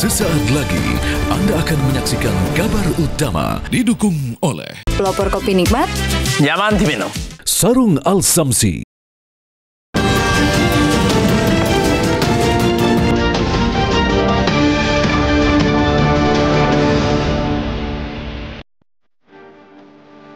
Sesaat lagi Anda akan menyaksikan kabar utama didukung oleh Pelopor kopi nikmat, nyaman diminum. Sarung Al-Samsi.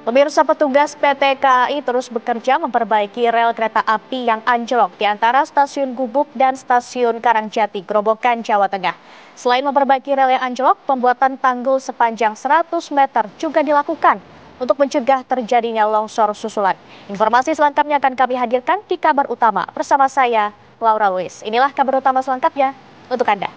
Pemirsa, petugas PT KAI terus bekerja memperbaiki rel kereta api yang anjlok di antara stasiun Gubuk dan stasiun Karangjati, Grobogan, Jawa Tengah. Selain memperbaiki rel yang anjlok, pembuatan tanggul sepanjang 100 meter juga dilakukan untuk mencegah terjadinya longsor susulan. Informasi selengkapnya akan kami hadirkan di kabar utama bersama saya, Laura Luis. Inilah kabar utama selengkapnya untuk Anda.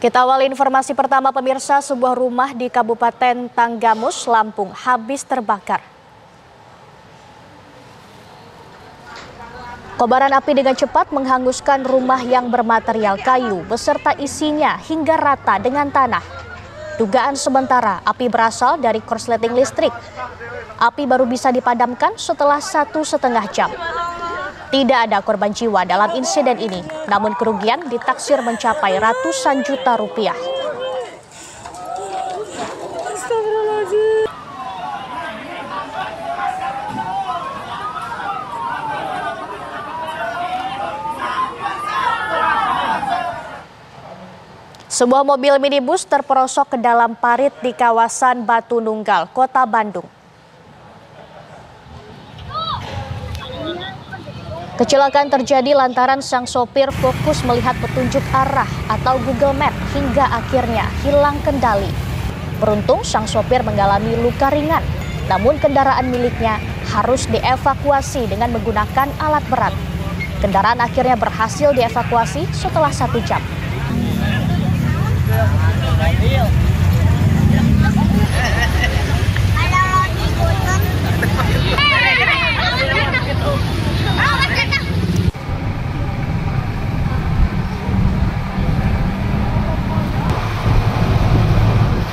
Kita awali informasi pertama, pemirsa. Sebuah rumah di Kabupaten Tanggamus, Lampung habis terbakar. Kobaran api dengan cepat menghanguskan rumah yang bermaterial kayu beserta isinya hingga rata dengan tanah. Dugaan sementara api berasal dari korsleting listrik. Api baru bisa dipadamkan setelah 1,5 jam. Tidak ada korban jiwa dalam insiden ini, namun kerugian ditaksir mencapai ratusan juta rupiah. Sebuah mobil minibus terperosok ke dalam parit di kawasan Batu Nunggal, Kota Bandung. Kecelakaan terjadi lantaran sang sopir fokus melihat petunjuk arah atau Google Map hingga akhirnya hilang kendali. Beruntung sang sopir mengalami luka ringan, namun kendaraan miliknya harus dievakuasi dengan menggunakan alat berat. Kendaraan akhirnya berhasil dievakuasi setelah 1 jam.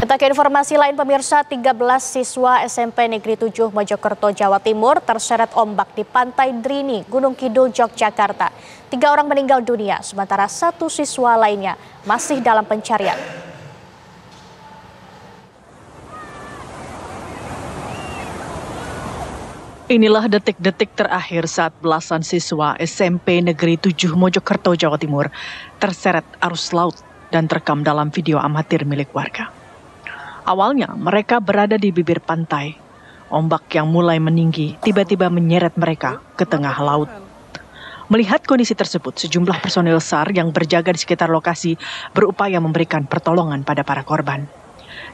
Kita ke informasi lain, pemirsa. 13 siswa SMP Negeri 7 Mojokerto, Jawa Timur terseret ombak di Pantai Drini, Gunung Kidul, Yogyakarta. 3 orang meninggal dunia, sementara 1 siswa lainnya masih dalam pencarian. Inilah detik-detik terakhir saat belasan siswa SMP Negeri 7 Mojokerto, Jawa Timur terseret arus laut dan terekam dalam video amatir milik warga. Awalnya mereka berada di bibir pantai. Ombak yang mulai meninggi tiba-tiba menyeret mereka ke tengah laut. Melihat kondisi tersebut, sejumlah personil SAR yang berjaga di sekitar lokasi berupaya memberikan pertolongan pada para korban.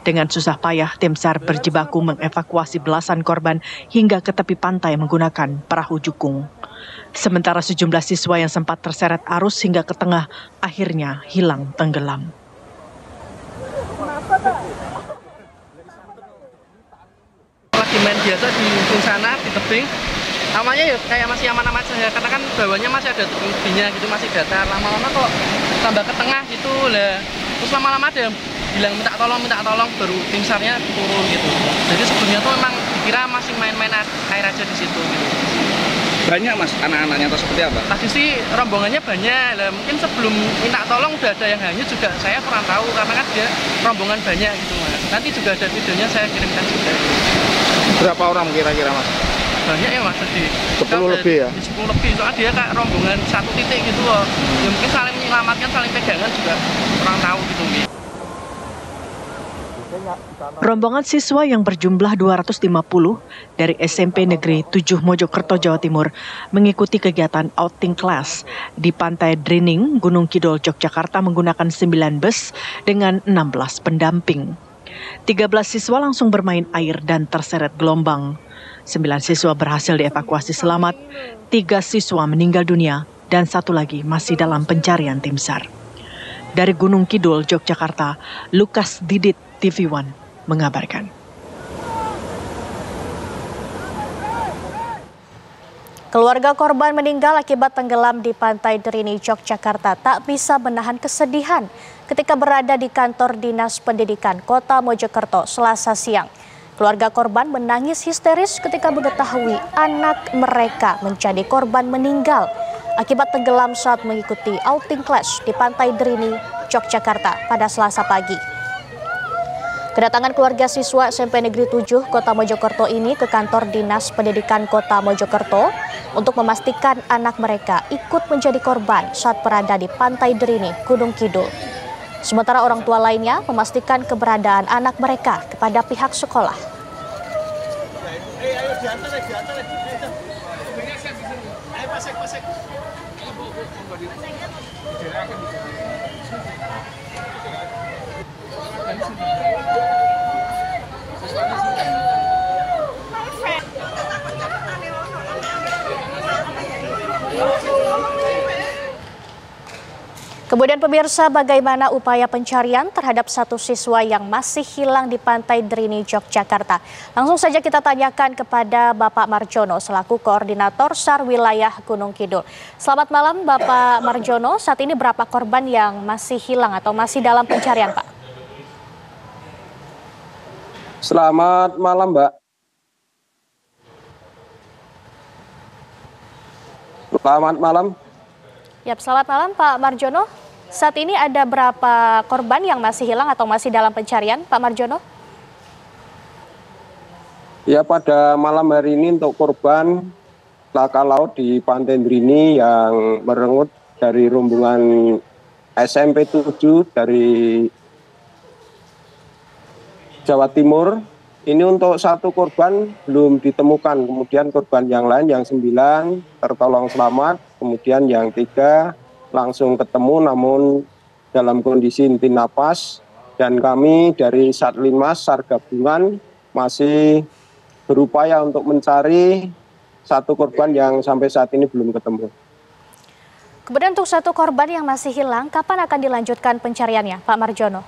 Dengan susah payah, tim SAR berjibaku mengevakuasi belasan korban hingga ke tepi pantai menggunakan perahu jukung. Sementara sejumlah siswa yang sempat terseret arus hingga ke tengah akhirnya hilang tenggelam. Lagi main biasa di ujung sana, di tebing. Awalnya ya kayak masih aman-aman saja, karena kan bawahnya masih ada tebing-tebingnya gitu, masih datar. Lama-lama kok tambah ke tengah gitu lah. Terus lama-lama ada yang bilang minta tolong, baru tim SAR-nya turun gitu. Jadi sebelumnya tuh memang dikira masih main-main air aja di situ gitu. Banyak mas anak-anaknya atau seperti apa? Tadi sih rombongannya banyak. Lah, mungkin sebelum minta tolong udah ada yang hanyut juga, saya kurang tahu karena kan dia rombongan banyak gitu mas. Nanti juga ada videonya saya kirimkan juga. Berapa orang kira-kira mas? Banyak ya mas, tadi 10 lebih ya? 10 lebih, soalnya dia kayak rombongan satu titik gitu loh. Ya mungkin saling menyelamatkan, saling pegangan juga kurang tahu gitu. Rombongan siswa yang berjumlah 250 dari SMP Negeri 7 Mojokerto, Jawa Timur mengikuti kegiatan outing class di Pantai Drining, Gunung Kidul, Yogyakarta menggunakan 9 bus dengan 16 pendamping. 13 siswa langsung bermain air dan terseret gelombang. 9 siswa berhasil dievakuasi selamat, 3 siswa meninggal dunia, dan 1 lagi masih dalam pencarian tim SAR. Dari Gunung Kidul, Yogyakarta, Lukas Didit, TV One, mengabarkan. Keluarga korban meninggal akibat tenggelam di Pantai Drini, Yogyakarta tak bisa menahan kesedihan ketika berada di kantor Dinas Pendidikan Kota Mojokerto Selasa siang. Keluarga korban menangis histeris ketika mengetahui anak mereka menjadi korban meninggal akibat tenggelam saat mengikuti outing class di Pantai Drini, Yogyakarta pada Selasa pagi. Kedatangan keluarga siswa SMP Negeri 7 Kota Mojokerto ini ke kantor Dinas Pendidikan Kota Mojokerto untuk memastikan anak mereka ikut menjadi korban saat berada di Pantai Drini, Gunung Kidul. Sementara orang tua lainnya memastikan keberadaan anak mereka kepada pihak sekolah. Kemudian pemirsa, bagaimana upaya pencarian terhadap satu siswa yang masih hilang di Pantai Drini, Yogyakarta? Langsung saja kita tanyakan kepada Bapak Marjono selaku Koordinator SAR Wilayah Gunung Kidul. Selamat malam Bapak Marjono, saat ini berapa korban yang masih hilang atau masih dalam pencarian, Pak? Selamat malam, Mbak. Selamat malam. Yap, selamat malam Pak Marjono. Saat ini ada berapa korban yang masih hilang atau masih dalam pencarian, Pak Marjono? Ya, pada malam hari ini untuk korban laka laut di Pantai Drini yang merenggut dari rombongan SMP 7 dari Jawa Timur. Ini untuk satu korban belum ditemukan, kemudian korban yang lain yang 9 tertolong selamat, kemudian yang 3 langsung ketemu namun dalam kondisi inti napas, dan kami dari Satlinmas SAR Gabungan masih berupaya untuk mencari satu korban yang sampai saat ini belum ketemu. Kemudian untuk satu korban yang masih hilang, kapan akan dilanjutkan pencariannya, Pak Marjono?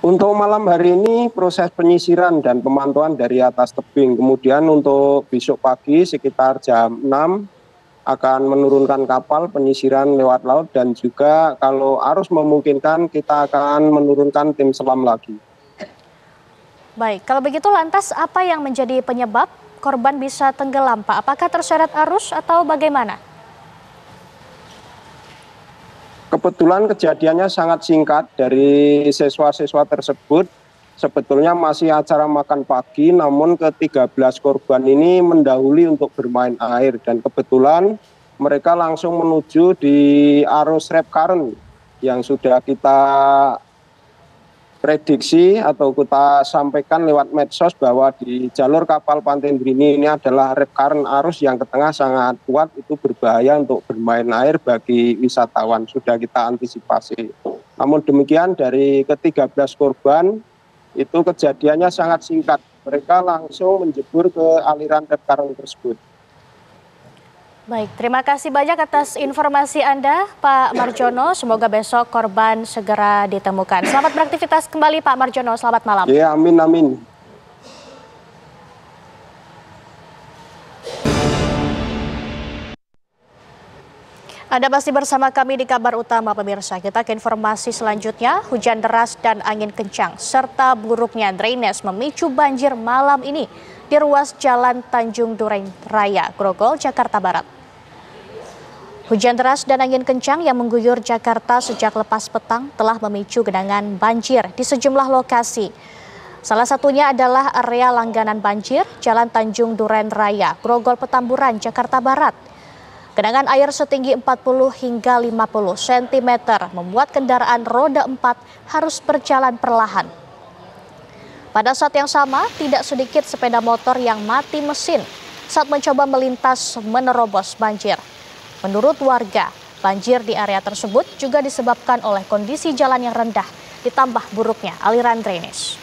Untuk malam hari ini proses penyisiran dan pemantauan dari atas tebing. Kemudian untuk besok pagi sekitar jam 6 akan menurunkan kapal penyisiran lewat laut, dan juga kalau arus memungkinkan kita akan menurunkan tim selam lagi. Baik, kalau begitu lantas apa yang menjadi penyebab korban bisa tenggelam, Pak? Apakah terseret arus atau bagaimana? Kebetulan kejadiannya sangat singkat. Dari siswa-siswa tersebut sebetulnya masih acara makan pagi, namun ke-13 korban ini mendahului untuk bermain air, dan kebetulan mereka langsung menuju di arus rep current yang sudah kita prediksi atau kita sampaikan lewat medsos bahwa di jalur kapal Pantai Drini ini adalah rep current arus yang ke tengah sangat kuat, itu berbahaya untuk bermain air bagi wisatawan, sudah kita antisipasi. Namun demikian dari ke-13 korban itu kejadiannya sangat singkat, mereka langsung menjebur ke aliran rep current tersebut. Baik, terima kasih banyak atas informasi Anda, Pak Marjono. Semoga besok korban segera ditemukan. Selamat beraktivitas kembali, Pak Marjono. Selamat malam. Ya, amin, amin. Anda masih bersama kami di kabar utama pemirsa. Kita ke informasi selanjutnya. Hujan deras dan angin kencang serta buruknya drainase memicu banjir malam ini di ruas Jalan Tanjung Duren Raya, Grogol, Jakarta Barat. Hujan deras dan angin kencang yang mengguyur Jakarta sejak lepas petang telah memicu genangan banjir di sejumlah lokasi. Salah satunya adalah area langganan banjir Jalan Tanjung Duren Raya, Grogol Petamburan, Jakarta Barat. Genangan air setinggi 40 hingga 50 cm membuat kendaraan roda 4 harus berjalan perlahan. Pada saat yang sama, tidak sedikit sepeda motor yang mati mesin saat mencoba melintas menerobos banjir. Menurut warga, banjir di area tersebut juga disebabkan oleh kondisi jalan yang rendah ditambah buruknya aliran drainase.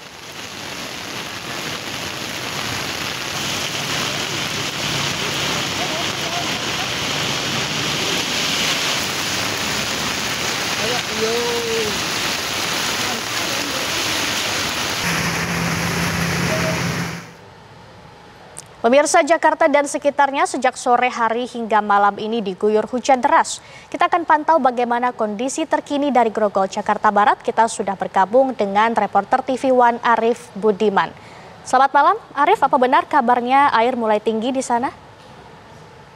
Pemirsa, Jakarta dan sekitarnya sejak sore hari hingga malam ini diguyur hujan deras. Kita akan pantau bagaimana kondisi terkini dari Grogol, Jakarta Barat. Kita sudah bergabung dengan reporter TV One Arif Budiman. Selamat malam, Arif. Apa benar kabarnya air mulai tinggi di sana?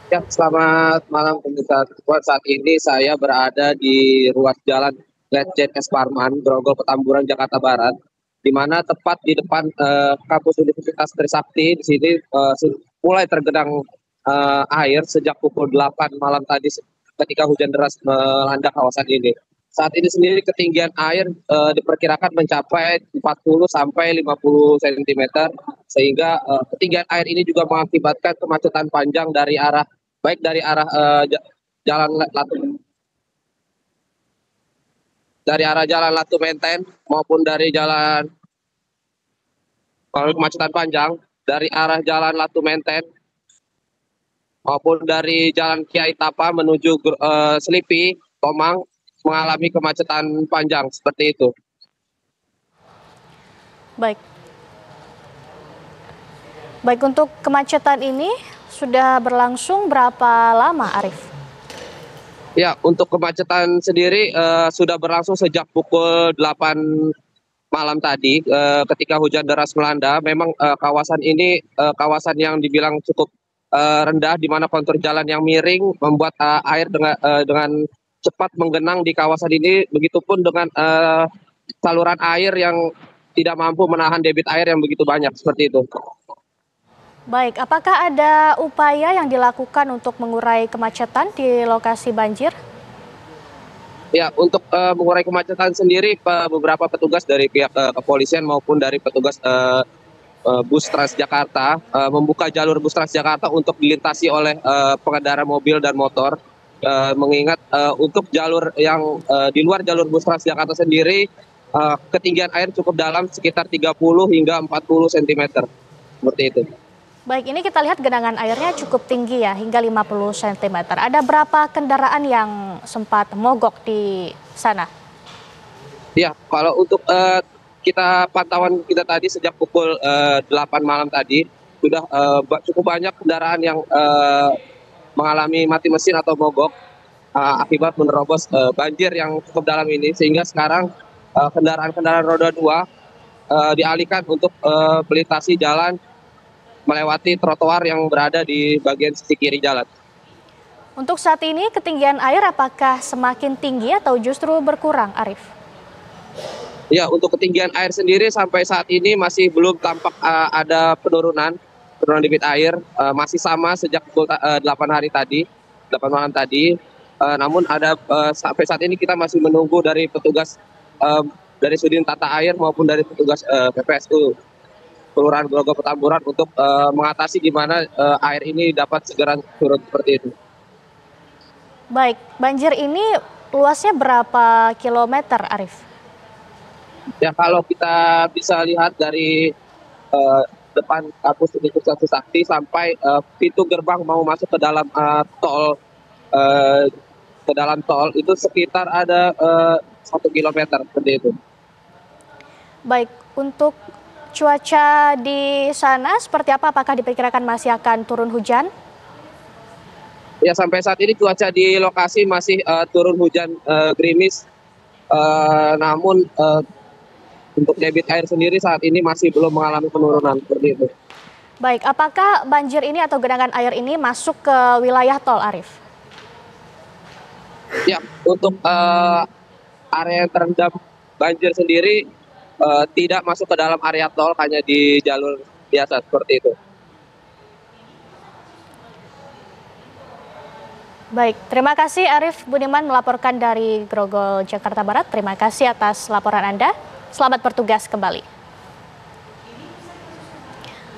Ya, selamat malam pemirsa. Saat ini saya berada di ruas jalan Ledjen S. Parman, Grogol, Petamburan, Jakarta Barat, di mana tepat di depan kampus Universitas Trisakti. Di sini mulai tergenang air sejak pukul 8 malam tadi ketika hujan deras melanda kawasan ini. Saat ini sendiri ketinggian air diperkirakan mencapai 40 sampai 50 cm, sehingga ketinggian air ini juga mengakibatkan kemacetan panjang dari arah jalan Latu Menteng maupun dari jalan kemacetan panjang dari arah jalan Latu Menteng maupun dari jalan Kiai Tapa menuju Selipi, Tomang mengalami kemacetan panjang seperti itu. Baik, untuk kemacetan ini sudah berlangsung berapa lama, Arif? Ya, untuk kemacetan sendiri sudah berlangsung sejak pukul 8 malam tadi ketika hujan deras melanda. Memang kawasan ini kawasan yang dibilang cukup rendah, di mana kontur jalan yang miring membuat air dengan cepat menggenang di kawasan ini. Begitupun dengan saluran air yang tidak mampu menahan debit air yang begitu banyak seperti itu. Baik, apakah ada upaya yang dilakukan untuk mengurai kemacetan di lokasi banjir? Ya, untuk mengurai kemacetan sendiri, beberapa petugas dari pihak kepolisian maupun dari petugas bus Transjakarta membuka jalur bus Transjakarta untuk dilintasi oleh pengendara mobil dan motor. Mengingat untuk jalur yang di luar jalur bus Transjakarta sendiri, ketinggian air cukup dalam sekitar 30 hingga 40 cm. Seperti itu. Baik, ini kita lihat genangan airnya cukup tinggi ya, hingga 50 cm. Ada berapa kendaraan yang sempat mogok di sana? Ya, kalau untuk pantauan kita tadi sejak pukul 8 malam tadi, sudah cukup banyak kendaraan yang mengalami mati mesin atau mogok akibat menerobos banjir yang cukup dalam ini, sehingga sekarang kendaraan-kendaraan roda 2 dialihkan untuk melintasi jalan melewati trotoar yang berada di bagian sisi kiri jalan. Untuk saat ini ketinggian air apakah semakin tinggi atau justru berkurang, Arif? Ya, untuk ketinggian air sendiri sampai saat ini masih belum tampak ada penurunan debit air, masih sama sejak pukul 8 malam tadi. Namun sampai saat ini kita masih menunggu dari petugas dari Sudin Tata Air maupun dari petugas PPSU Kelurahan Grogol Petamburan untuk mengatasi gimana air ini dapat segera turun seperti itu. Baik, banjir ini luasnya berapa kilometer, Arif? Ya, kalau kita bisa lihat dari depan kampus Universitas Trisakti sampai pintu gerbang mau masuk ke dalam tol itu sekitar ada 1 kilometer seperti itu. Baik, untuk cuaca di sana seperti apa? Apakah diperkirakan masih akan turun hujan? Ya, sampai saat ini cuaca di lokasi masih turun hujan gerimis. Namun untuk debit air sendiri saat ini masih belum mengalami penurunan seperti itu. Baik, apakah banjir ini atau genangan air ini masuk ke wilayah tol, Arif? Ya, untuk area yang terendam banjir sendiri tidak masuk ke dalam area tol, hanya di jalur biasa seperti itu. Baik, terima kasih Arif Budiman melaporkan dari Grogol, Jakarta Barat. Terima kasih atas laporan Anda. Selamat bertugas kembali.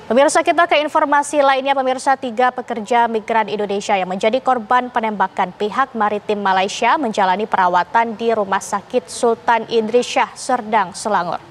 Pemirsa, kita ke informasi lainnya. Pemirsa, 3 pekerja migran Indonesia yang menjadi korban penembakan pihak maritim Malaysia menjalani perawatan di Rumah Sakit Sultan Idris Shah, Serdang, Selangor.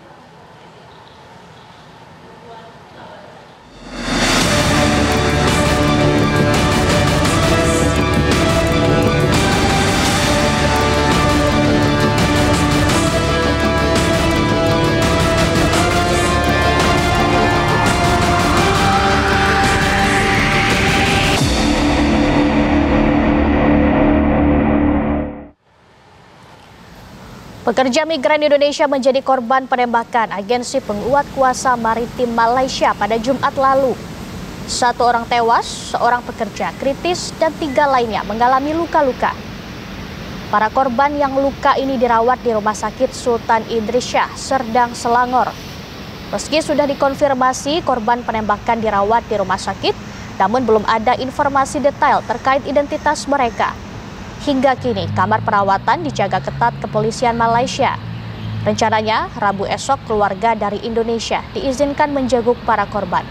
Pekerja migran Indonesia menjadi korban penembakan agensi penguat kuasa maritim Malaysia pada Jumat lalu. 1 orang tewas, seorang pekerja kritis, dan 3 lainnya mengalami luka-luka. Para korban yang luka ini dirawat di Rumah Sakit Sultan Idris Shah, Serdang, Selangor. Meski sudah dikonfirmasi korban penembakan dirawat di rumah sakit, namun belum ada informasi detail terkait identitas mereka. Hingga kini, kamar perawatan dijaga ketat kepolisian Malaysia. Rencananya, Rabu esok keluarga dari Indonesia diizinkan menjenguk para korban.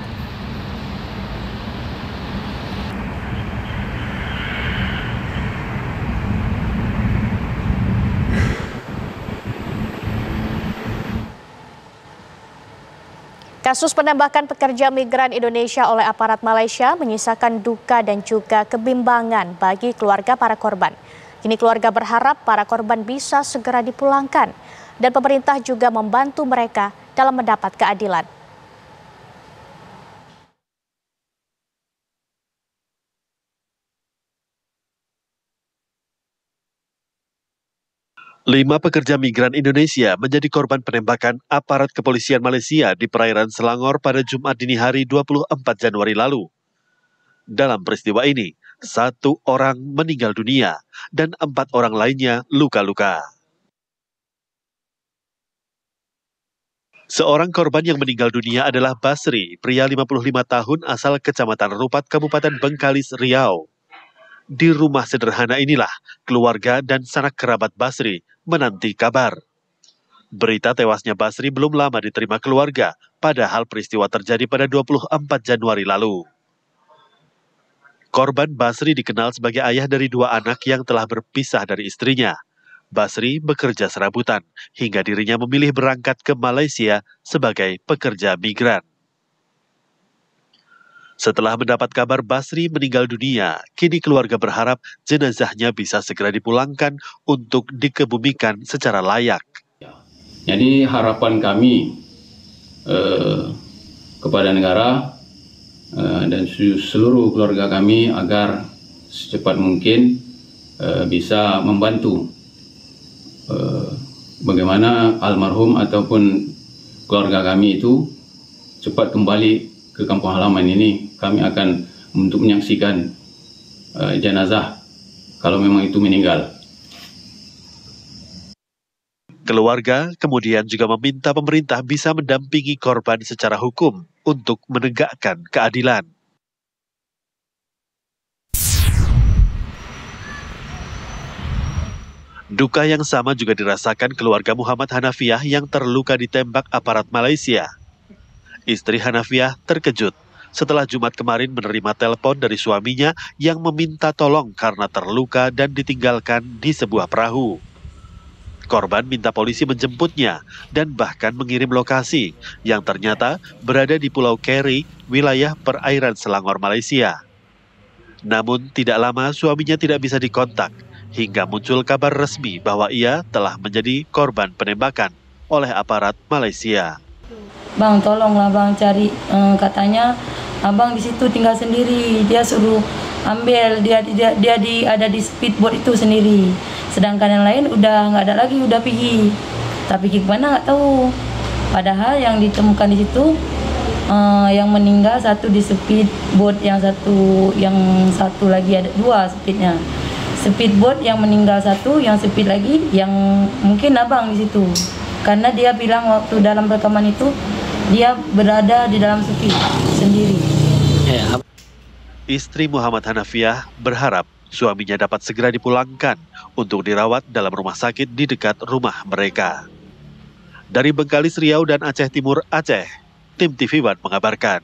Kasus penembakan pekerja migran Indonesia oleh aparat Malaysia menyisakan duka dan juga kebimbangan bagi keluarga para korban. Kini keluarga berharap para korban bisa segera dipulangkan dan pemerintah juga membantu mereka dalam mendapat keadilan. Lima pekerja migran Indonesia menjadi korban penembakan aparat kepolisian Malaysia di perairan Selangor pada Jumat dini hari 24 Januari lalu. Dalam peristiwa ini, 1 orang meninggal dunia dan 4 orang lainnya luka-luka. Seorang korban yang meninggal dunia adalah Basri, pria 55 tahun asal Kecamatan Rupat, Kabupaten Bengkalis, Riau. Di rumah sederhana inilah keluarga dan sanak kerabat Basri menanti kabar. Berita tewasnya Basri belum lama diterima keluarga, padahal peristiwa terjadi pada 24 Januari lalu. Korban Basri dikenal sebagai ayah dari 2 anak yang telah berpisah dari istrinya. Basri bekerja serabutan hingga dirinya memilih berangkat ke Malaysia sebagai pekerja migran. Setelah mendapat kabar Basri meninggal dunia, kini keluarga berharap jenazahnya bisa segera dipulangkan untuk dikebumikan secara layak. Jadi harapan kami kepada negara dan seluruh keluarga kami agar secepat mungkin bisa membantu bagaimana almarhum ataupun keluarga kami itu cepat kembali ke kampung halaman ini. Kami akan untuk menyaksikan jenazah kalau memang itu meninggal. Keluarga kemudian juga meminta pemerintah bisa mendampingi korban secara hukum untuk menegakkan keadilan. Duka yang sama juga dirasakan keluarga Muhammad Hanafiah yang terluka ditembak aparat Malaysia. Istri Hanafiah terkejut setelah Jumat kemarin menerima telepon dari suaminya yang meminta tolong karena terluka dan ditinggalkan di sebuah perahu. Korban minta polisi menjemputnya dan bahkan mengirim lokasi yang ternyata berada di Pulau Keri, wilayah perairan Selangor, Malaysia. Namun tidak lama suaminya tidak bisa dikontak hingga muncul kabar resmi bahwa ia telah menjadi korban penembakan oleh aparat Malaysia. Bang, tolonglah bang cari, katanya abang di situ tinggal sendiri, dia suruh ambil, dia ada di speedboat itu sendiri, sedangkan yang lain udah nggak ada lagi, udah pergi, tapi gimana nggak tahu. Padahal yang ditemukan di situ yang meninggal 1 di speedboat, yang satu lagi ada 2 speednya. Speedboat yang meninggal 1, yang speed lagi yang mungkin abang di situ, karena dia bilang waktu dalam rekaman itu dia berada di dalam speed sendiri. Istri Muhammad Hanafiah berharap suaminya dapat segera dipulangkan untuk dirawat dalam rumah sakit di dekat rumah mereka. Dari Bengkalis, Riau, dan Aceh Timur, Aceh, tim TV One mengabarkan.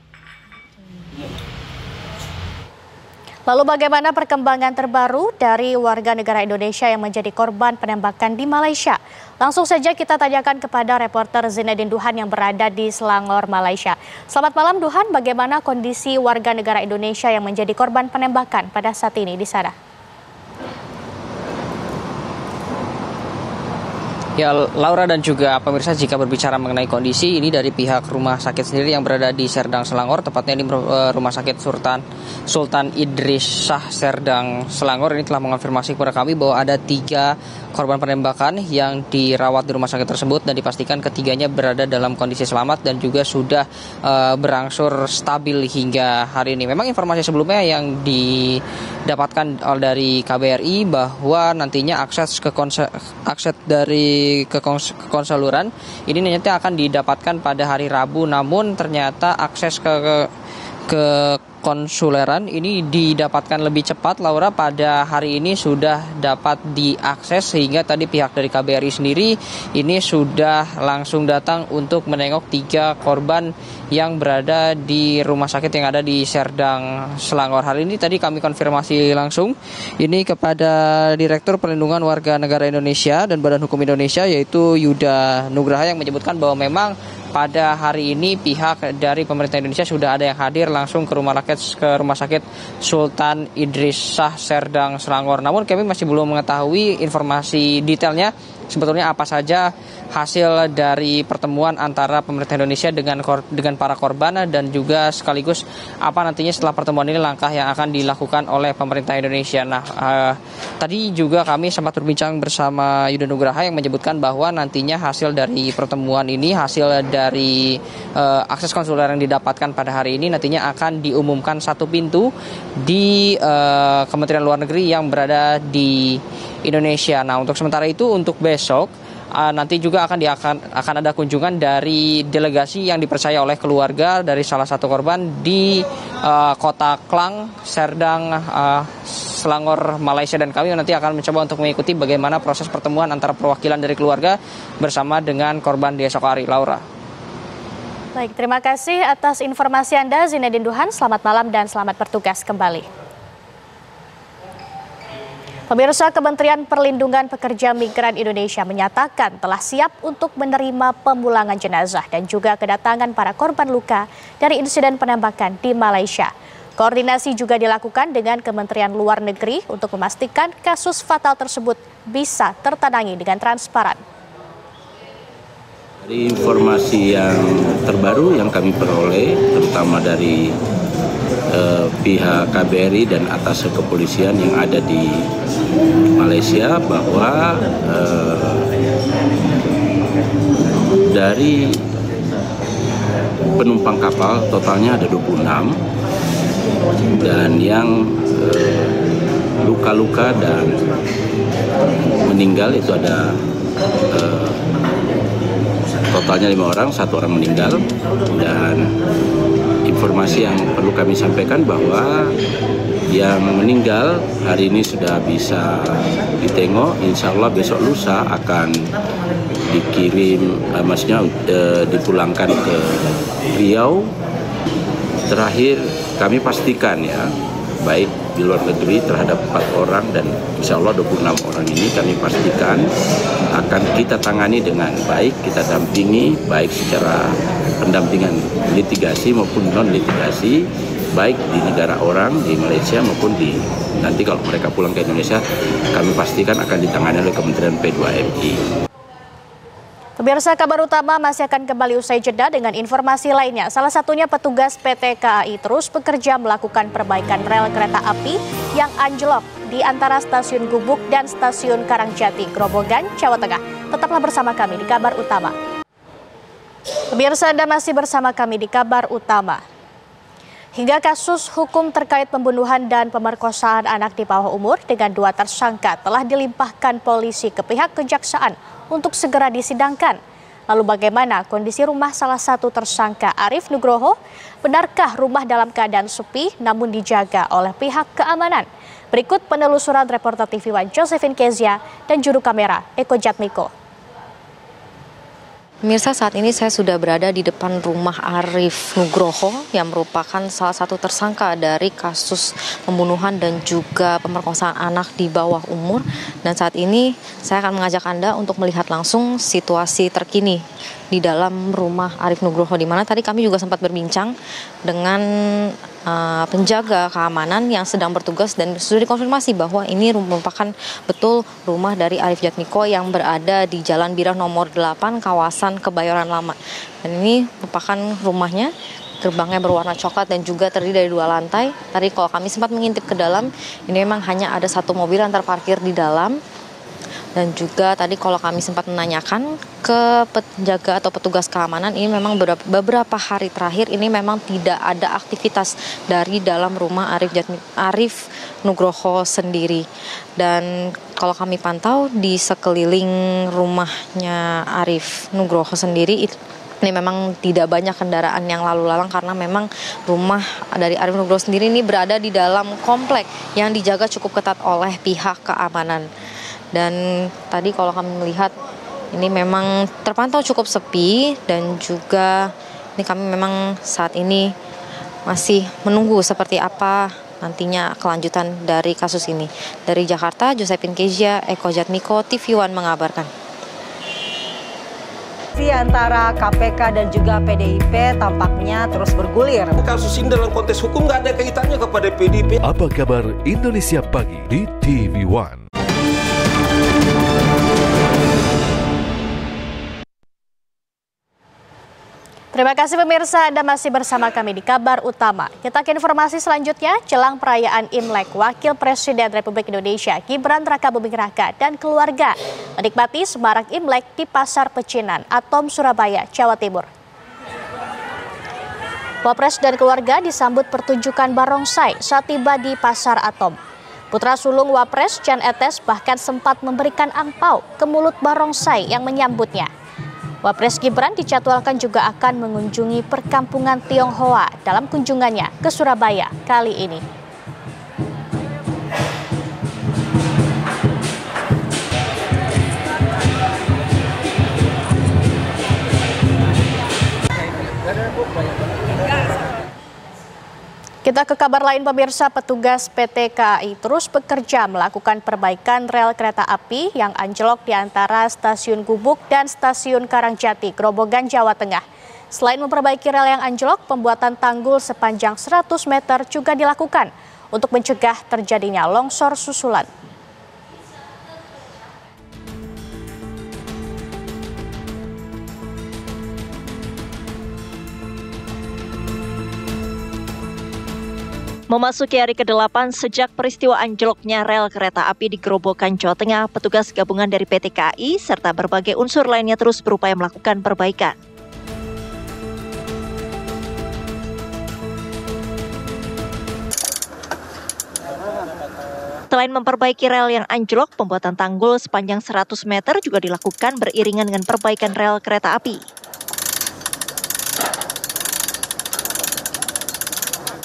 Lalu bagaimana perkembangan terbaru dari warga negara Indonesia yang menjadi korban penembakan di Malaysia? Langsung saja kita tanyakan kepada reporter Zinedine Duhan yang berada di Selangor, Malaysia. Selamat malam Duhan, bagaimana kondisi warga negara Indonesia yang menjadi korban penembakan pada saat ini di sana? Ya, Laura dan juga pemirsa, jika berbicara mengenai kondisi ini dari pihak rumah sakit sendiri yang berada di Serdang, Selangor, tepatnya di rumah sakit Sultan Idris Shah, Serdang, Selangor, ini telah mengonfirmasi kepada kami bahwa ada 3 korban penembakan yang dirawat di rumah sakit tersebut dan dipastikan ketiganya berada dalam kondisi selamat dan juga sudah berangsur stabil hingga hari ini. Memang informasi sebelumnya yang didapatkan dari KBRI bahwa nantinya akses dari kekonseluran ini nanti akan didapatkan pada hari Rabu, namun ternyata akses ke konsuleran ini didapatkan lebih cepat, Laura. Pada hari ini sudah dapat diakses sehingga tadi pihak dari KBRI sendiri ini sudah langsung datang untuk menengok 3 korban yang berada di rumah sakit yang ada di Serdang Selangor. Hari ini tadi kami konfirmasi langsung ini kepada Direktur Perlindungan Warga Negara Indonesia dan Badan Hukum Indonesia, yaitu Yuda Nugraha, yang menyebutkan bahwa memang pada hari ini pihak dari pemerintah Indonesia sudah ada yang hadir langsung ke rumah sakit Sultan Idris Shah Serdang Selangor. Namun kami masih belum mengetahui informasi detailnya sebetulnya apa saja hasil dari pertemuan antara pemerintah Indonesia dengan para korban dan juga sekaligus apa nantinya setelah pertemuan ini langkah yang akan dilakukan oleh pemerintah Indonesia. Nah, tadi juga kami sempat berbincang bersama Yuda Nugraha yang menyebutkan bahwa nantinya hasil dari pertemuan ini, hasil dari akses konsuler yang didapatkan pada hari ini nantinya akan diumumkan satu pintu di Kementerian Luar Negeri yang berada di Indonesia. Nah, untuk sementara itu untuk besok nanti juga akan ada kunjungan dari delegasi yang dipercaya oleh keluarga dari salah satu korban di kota Klang, Serdang, Selangor, Malaysia, dan kami nanti akan mencoba untuk mengikuti bagaimana proses pertemuan antara perwakilan dari keluarga bersama dengan korban di esok hari. Laura. Baik, terima kasih atas informasi Anda, Zinedine Duhan. Selamat malam dan selamat bertugas kembali. Pemirsa, Kementerian Perlindungan Pekerja Migran Indonesia menyatakan telah siap untuk menerima pemulangan jenazah dan juga kedatangan para korban luka dari insiden penembakan di Malaysia. Koordinasi juga dilakukan dengan Kementerian Luar Negeri untuk memastikan kasus fatal tersebut bisa tertangani dengan transparan. Dari informasi yang terbaru yang kami peroleh, terutama dari pihak KBRI dan atas kepolisian yang ada di Malaysia, bahwa dari penumpang kapal totalnya ada 26 dan yang luka-luka dan meninggal itu ada totalnya 5 orang, 1 orang meninggal. Dan informasi yang perlu kami sampaikan bahwa yang meninggal hari ini sudah bisa ditengok, insya Allah besok lusa akan dikirim, maksudnya dipulangkan ke Riau. Terakhir kami pastikan ya, baik di luar negeri terhadap 4 orang dan insya Allah 26 orang ini kami pastikan akan kita tangani dengan baik, kita dampingi baik secara pendampingan litigasi maupun non litigasi, baik di negara orang di Malaysia maupun di nanti kalau mereka pulang ke Indonesia kami pastikan akan ditangani oleh Kementerian P2MI. Pemirsa, kabar utama masih akan kembali usai jeda dengan informasi lainnya. Salah satunya petugas PT KAI terus bekerja melakukan perbaikan rel kereta api yang anjlok di antara stasiun Gubuk dan stasiun Karangjati, Grobogan, Jawa Tengah. Tetaplah bersama kami di kabar utama. Pemirsa, Anda masih bersama kami di kabar utama. Hingga kasus hukum terkait pembunuhan dan pemerkosaan anak di bawah umur dengan 2 tersangka telah dilimpahkan polisi ke pihak kejaksaan untuk segera disidangkan. Lalu bagaimana kondisi rumah salah satu tersangka, Arif Nugroho? Benarkah rumah dalam keadaan sepi namun dijaga oleh pihak keamanan? Berikut penelusuran reporter TV One Josephine Kezia dan juru kamera Eko Jatmiko. Pemirsa, saat ini saya sudah berada di depan rumah Arif Nugroho yang merupakan salah satu tersangka dari kasus pembunuhan dan juga pemerkosaan anak di bawah umur. Dan saat ini saya akan mengajak Anda untuk melihat langsung situasi terkini di dalam rumah Arif Nugroho, di mana tadi kami juga sempat berbincang dengan penjaga keamanan yang sedang bertugas dan sudah dikonfirmasi bahwa ini merupakan betul rumah dari Arif Jatmiko yang berada di Jalan Birah nomor 8 kawasan Kebayoran Lama. Dan ini merupakan rumahnya, gerbangnya berwarna coklat dan juga terdiri dari 2 lantai. Tadi kalau kami sempat mengintip ke dalam, ini memang hanya ada 1 mobil yang terparkir di dalam. Dan juga tadi kalau kami sempat menanyakan ke penjaga atau petugas keamanan, ini memang beberapa hari terakhir ini memang tidak ada aktivitas dari dalam rumah Arif Nugroho sendiri. Dan kalau kami pantau di sekeliling rumahnya Arif Nugroho sendiri, ini memang tidak banyak kendaraan yang lalu lalang karena memang rumah dari Arif Nugroho sendiri ini berada di dalam komplek yang dijaga cukup ketat oleh pihak keamanan. Dan tadi kalau kami melihat ini memang terpantau cukup sepi, dan juga ini kami memang saat ini masih menunggu seperti apa nantinya kelanjutan dari kasus ini. Dari Jakarta, Josephine Kezia, Eko Jatmiko, TV One mengabarkan. Antara KPK dan juga PDIP tampaknya terus bergulir. Kasus ini dalam konteks hukum nggak ada kaitannya kepada PDIP. Apa kabar Indonesia Pagi di TV One? Terima kasih pemirsa, Anda masih bersama kami di Kabar Utama. Kita ke informasi selanjutnya. Jelang perayaan Imlek, Wakil Presiden Republik Indonesia Gibran Rakabuming Raka dan keluarga menikmati semarak Imlek di Pasar Pecinan, Atom, Surabaya, Jawa Timur. Wapres dan keluarga disambut pertunjukan barongsai saat tiba di Pasar Atom. Putra sulung Wapres, Jan Etes, bahkan sempat memberikan angpau ke mulut barongsai yang menyambutnya. Wapres Gibran dijadwalkan juga akan mengunjungi perkampungan Tionghoa dalam kunjungannya ke Surabaya kali ini. Kita ke kabar lain pemirsa, petugas PT KAI terus bekerja melakukan perbaikan rel kereta api yang anjlok di antara Stasiun Gubuk dan Stasiun Karangjati, Grobogan, Jawa Tengah. Selain memperbaiki rel yang anjlok, pembuatan tanggul sepanjang 100 meter juga dilakukan untuk mencegah terjadinya longsor susulan. Memasuki hari ke-8 sejak peristiwa anjloknya rel kereta api di Grobogan, Jawa Tengah, petugas gabungan dari PT KAI serta berbagai unsur lainnya terus berupaya melakukan perbaikan. Selain memperbaiki rel yang anjlok, pembuatan tanggul sepanjang 100 meter juga dilakukan beriringan dengan perbaikan rel kereta api.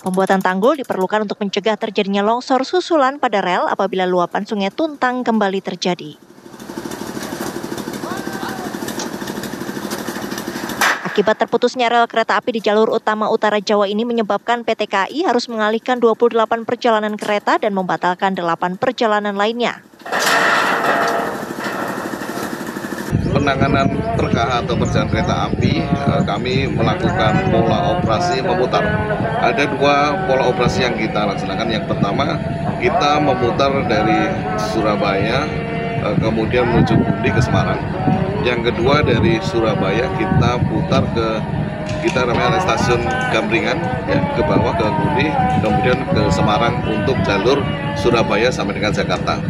Pembuatan tanggul diperlukan untuk mencegah terjadinya longsor susulan pada rel apabila luapan Sungai Tuntang kembali terjadi. Akibat terputusnya rel kereta api di jalur utama utara Jawa ini menyebabkan PT KAI harus mengalihkan 28 perjalanan kereta dan membatalkan 8 perjalanan lainnya. Penanganan terkait atau perjalanan kereta api, kami melakukan pola operasi memutar. Ada 2 pola operasi yang kita laksanakan. Yang pertama, kita memutar dari Surabaya, kemudian menuju Gundi ke Semarang. Yang kedua, dari Surabaya kita putar kita namanya stasiun Gambringan, ya, ke bawah ke Gundi, kemudian ke Semarang untuk jalur Surabaya sampai dengan Jakarta.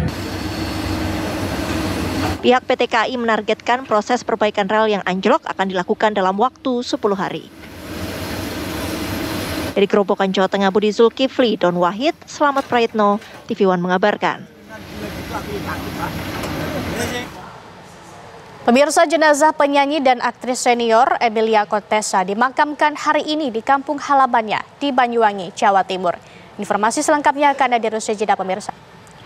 Pihak PT KAI menargetkan proses perbaikan rel yang anjlok akan dilakukan dalam waktu 10 hari. Dari Grobogan, Jawa Tengah, Budi Zulkifli, Don Wahid, Slamet Praitno, TV One mengabarkan. Pemirsa, jenazah penyanyi dan aktris senior Emilia Contessa dimakamkan hari ini di kampung halamannya di Banyuwangi, Jawa Timur. Informasi selengkapnya akan ada di usai jeda pemirsa.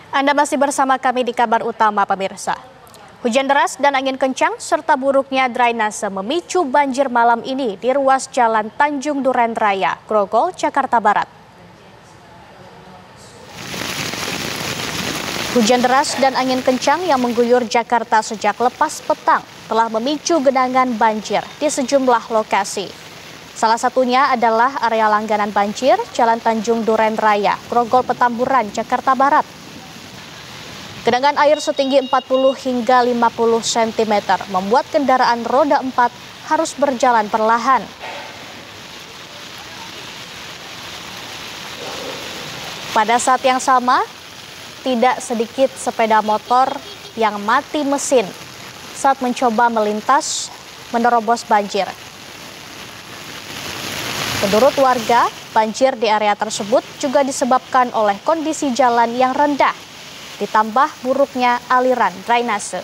Anda masih bersama kami di Kabar Utama pemirsa. Hujan deras dan angin kencang serta buruknya drainase memicu banjir malam ini di ruas Jalan Tanjung Duren Raya, Grogol, Jakarta Barat. Hujan deras dan angin kencang yang mengguyur Jakarta sejak lepas petang telah memicu genangan banjir di sejumlah lokasi. Salah satunya adalah area langganan banjir Jalan Tanjung Duren Raya, Grogol, Petamburan, Jakarta Barat. Genangan air setinggi 40 hingga 50 cm membuat kendaraan roda 4 harus berjalan perlahan. Pada saat yang sama, tidak sedikit sepeda motor yang mati mesin saat mencoba melintas menerobos banjir. Menurut warga, banjir di area tersebut juga disebabkan oleh kondisi jalan yang rendah, ditambah buruknya aliran drainase.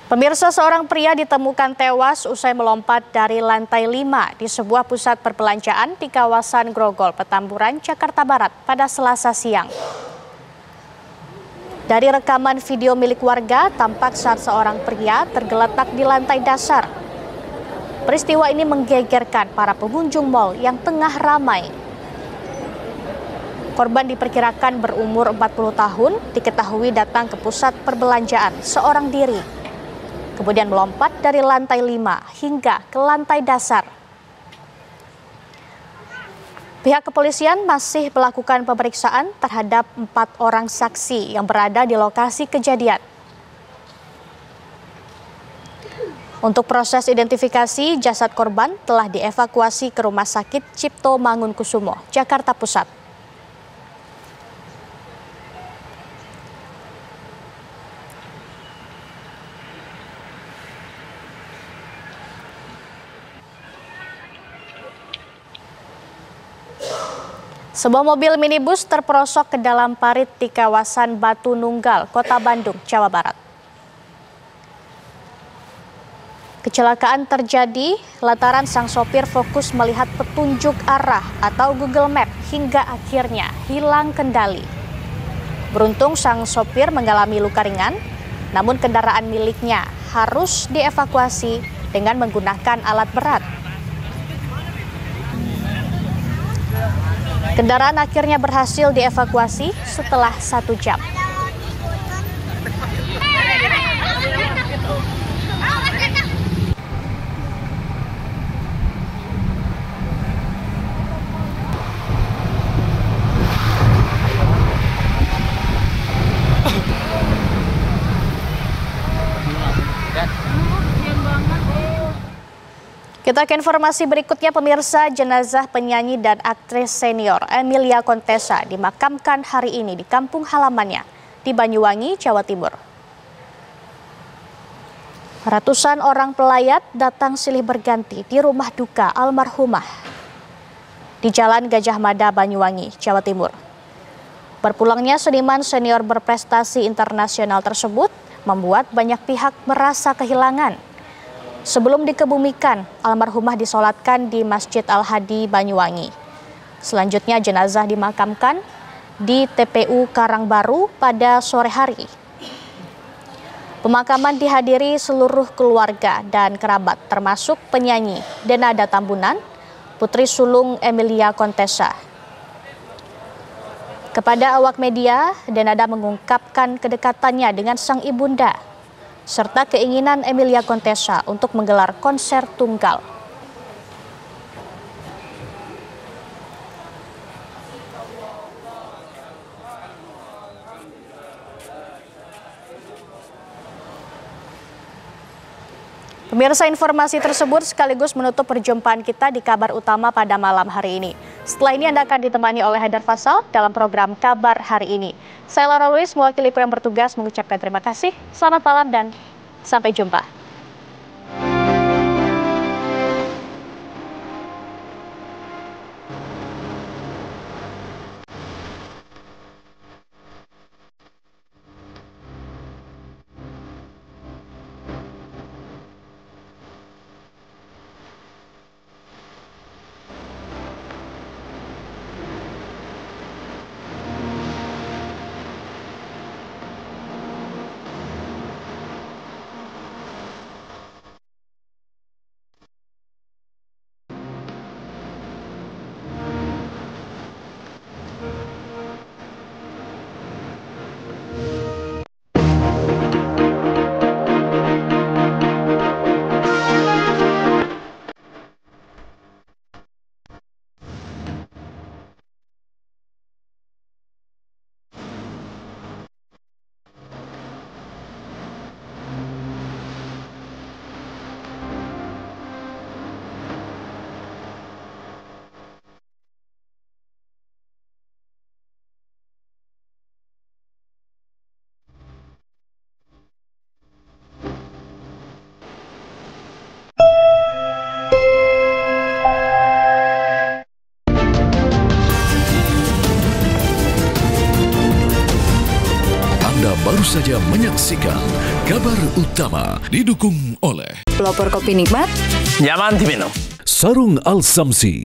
Pemirsa, seorang pria ditemukan tewas usai melompat dari lantai 5 di sebuah pusat perbelanjaan di kawasan Grogol, Petamburan, Jakarta Barat pada Selasa siang. Dari rekaman video milik warga, tampak saat seorang pria tergeletak di lantai dasar. Peristiwa ini menggegerkan para pengunjung mal yang tengah ramai. Korban diperkirakan berumur 40 tahun, diketahui datang ke pusat perbelanjaan seorang diri. Kemudian melompat dari lantai 5 hingga ke lantai dasar. Pihak kepolisian masih melakukan pemeriksaan terhadap 4 orang saksi yang berada di lokasi kejadian. Untuk proses identifikasi, jasad korban telah dievakuasi ke Rumah Sakit Cipto Mangunkusumo, Jakarta Pusat. Sebuah mobil minibus terperosok ke dalam parit di kawasan Batu Nunggal, Kota Bandung, Jawa Barat. Kecelakaan terjadi lantaran sang sopir fokus melihat petunjuk arah atau Google Map hingga akhirnya hilang kendali. Beruntung sang sopir mengalami luka ringan, namun kendaraan miliknya harus dievakuasi dengan menggunakan alat berat. Kendaraan akhirnya berhasil dievakuasi setelah 1 jam. Kita ke informasi berikutnya, pemirsa. Jenazah penyanyi dan aktris senior Emilia Contessa dimakamkan hari ini di kampung halamannya di Banyuwangi, Jawa Timur. Ratusan orang pelayat datang silih berganti di rumah duka almarhumah di Jalan Gajah Mada, Banyuwangi, Jawa Timur. Berpulangnya seniman senior berprestasi internasional tersebut membuat banyak pihak merasa kehilangan. Sebelum dikebumikan, almarhumah disolatkan di Masjid Al-Hadi, Banyuwangi. Selanjutnya jenazah dimakamkan di TPU Karangbaru pada sore hari. Pemakaman dihadiri seluruh keluarga dan kerabat, termasuk penyanyi Denada Tambunan, putri sulung Emilia Contessa. Kepada awak media, Denada mengungkapkan kedekatannya dengan sang ibunda, serta keinginan Emilia Contessa untuk menggelar konser tunggal. Pemirsa, informasi tersebut sekaligus menutup perjumpaan kita di kabar utama pada malam hari ini. Setelah ini Anda akan ditemani oleh Haidar Faisal dalam program Kabar Hari Ini. Saya Lara Luis, mewakili kru yang bertugas mengucapkan terima kasih. Selamat malam dan sampai jumpa. Anda baru saja menyaksikan Kabar Utama didukung oleh pelopor kopi nikmat, nyaman diminum. Sarung Al Samsi,